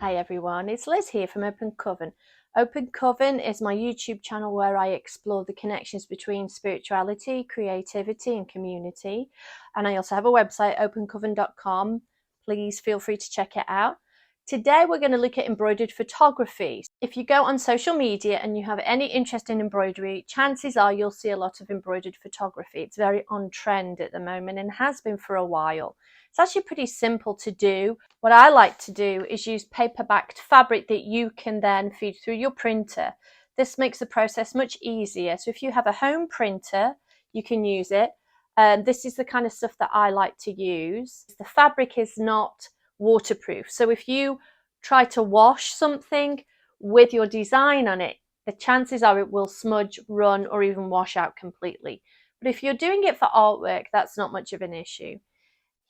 Hi everyone, it's Liz here from Open Coven. Open Coven is my YouTube channel where I explore the connections between spirituality, creativity and community. And I also have a website, opencoven.com. Please feel free to check it out. Today we're going to look at embroidered photography. If you go on social media and you have any interest in embroidery, chances are you'll see a lot of embroidered photography. It's very on trend at the moment and has been for a while. It's actually pretty simple to do. What I like to do is use paper-backed fabric that you can then feed through your printer. This makes the process much easier. So if you have a home printer, you can use it. This is the kind of stuff that I like to use. The fabric is not waterproof. So if you try to wash something with your design on it, the chances are it will smudge, run, or even wash out completely. But if you're doing it for artwork, that's not much of an issue.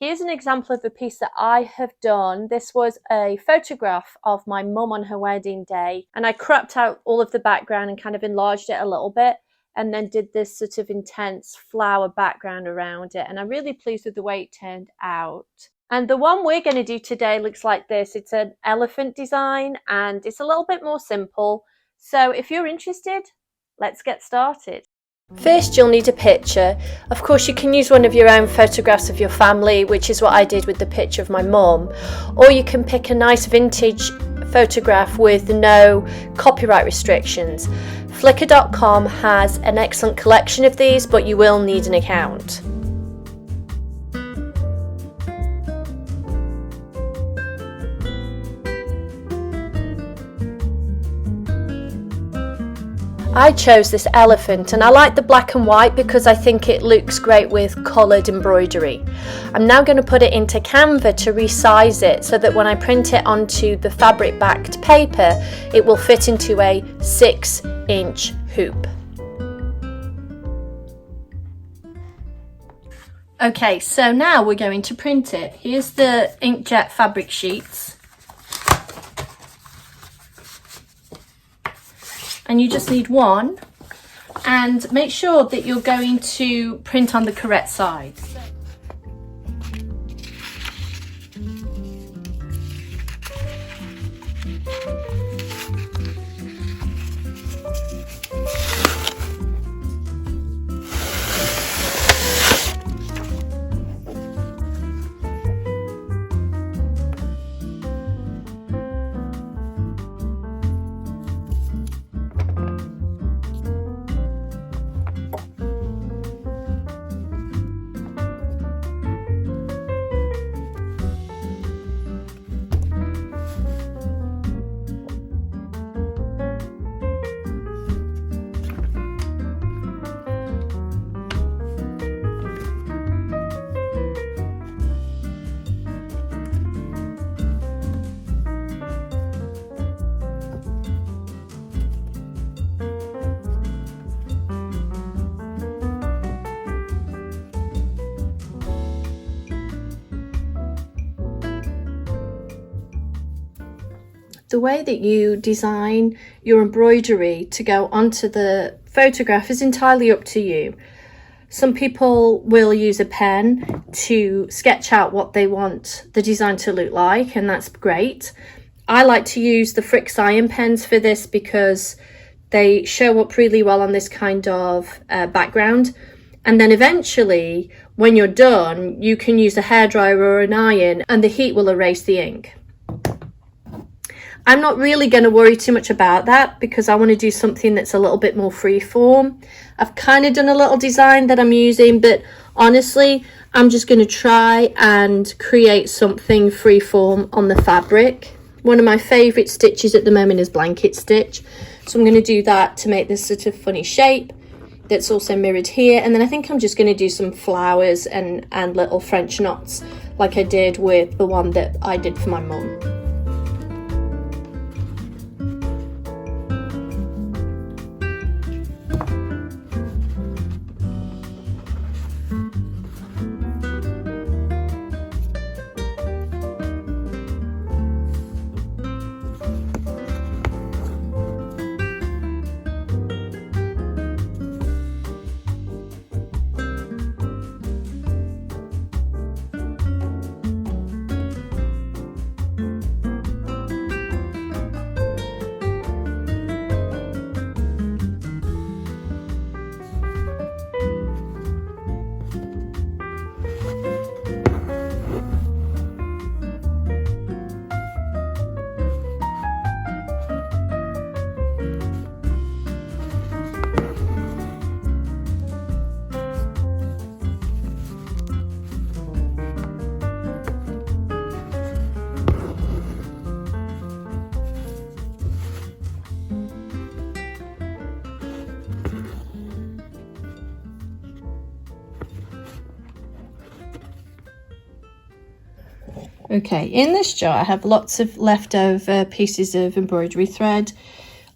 Here's an example of a piece that I have done. This was a photograph of my mum on her wedding day, and I cropped out all of the background and kind of enlarged it a little bit, and then did this sort of intense flower background around it, and I'm really pleased with the way it turned out. And the one we're going to do today looks like this. It's an elephant design and it's a little bit more simple. So if you're interested, let's get started. First, you'll need a picture. Of course, you can use one of your own photographs of your family, which is what I did with the picture of my mum, or you can pick a nice vintage photograph with no copyright restrictions. Flickr.com has an excellent collection of these, but you will need an account. I chose this elephant and I like the black and white because I think it looks great with coloured embroidery. I'm now going to put it into Canva to resize it so that when I print it onto the fabric backed paper, it will fit into a 6-inch hoop. Okay, so now we're going to print it. Here's the inkjet fabric sheets. And you just need one, and make sure that you're going to print on the correct side. The way that you design your embroidery to go onto the photograph is entirely up to you. Some people will use a pen to sketch out what they want the design to look like, and that's great. I like to use the Frick's iron pens for this because they show up really well on this kind of background. And then eventually, when you're done, you can use a hairdryer or an iron and the heat will erase the ink. I'm not really going to worry too much about that because I want to do something that's a little bit more freeform. I've kind of done a little design that I'm using, but honestly, I'm just going to try and create something freeform on the fabric. One of my favourite stitches at the moment is blanket stitch. So I'm going to do that to make this sort of funny shape that's also mirrored here. And then I think I'm just going to do some flowers and little French knots like I did with the one that I did for my mum. Okay, in this jar I have lots of leftover pieces of embroidery thread.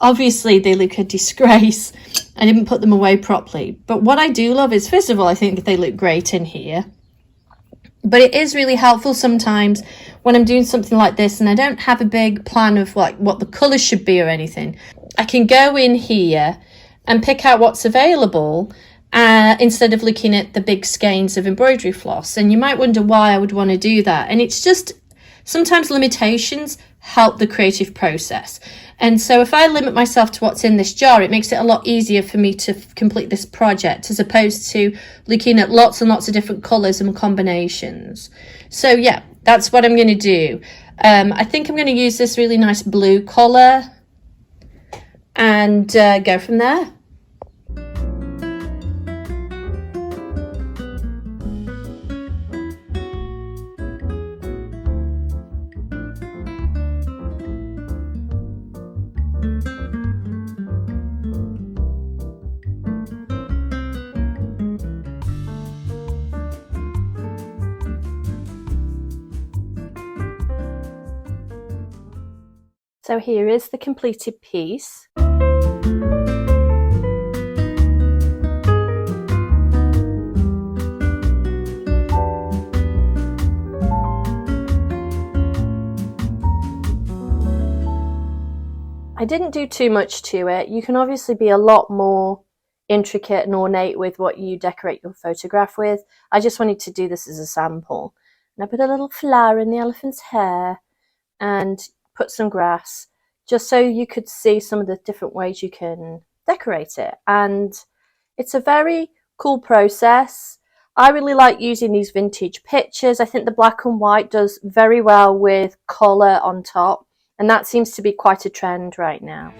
Obviously they look a disgrace. I didn't put them away properly. But what I do love is, first of all, I think they look great in here. But it is really helpful sometimes when I'm doing something like this and I don't have a big plan of like what the colours should be or anything. I can go in here and pick out what's available instead of looking at the big skeins of embroidery floss. And you might wonder why I would want to do that. And it's just sometimes limitations help the creative process. And so if I limit myself to what's in this jar, it makes it a lot easier for me to complete this project as opposed to looking at lots and lots of different colours and combinations. So yeah, that's what I'm going to do. I think I'm going to use this really nice blue colour and go from there. So here is the completed piece. I didn't do too much to it. You can obviously be a lot more intricate and ornate with what you decorate your photograph with. I just wanted to do this as a sample. And I put a little flower in the elephant's hair and put some grass just so you could see some of the different ways you can decorate it. And it's a very cool process. I really like using these vintage pictures. I think the black and white does very well with colour on top, and that seems to be quite a trend right now.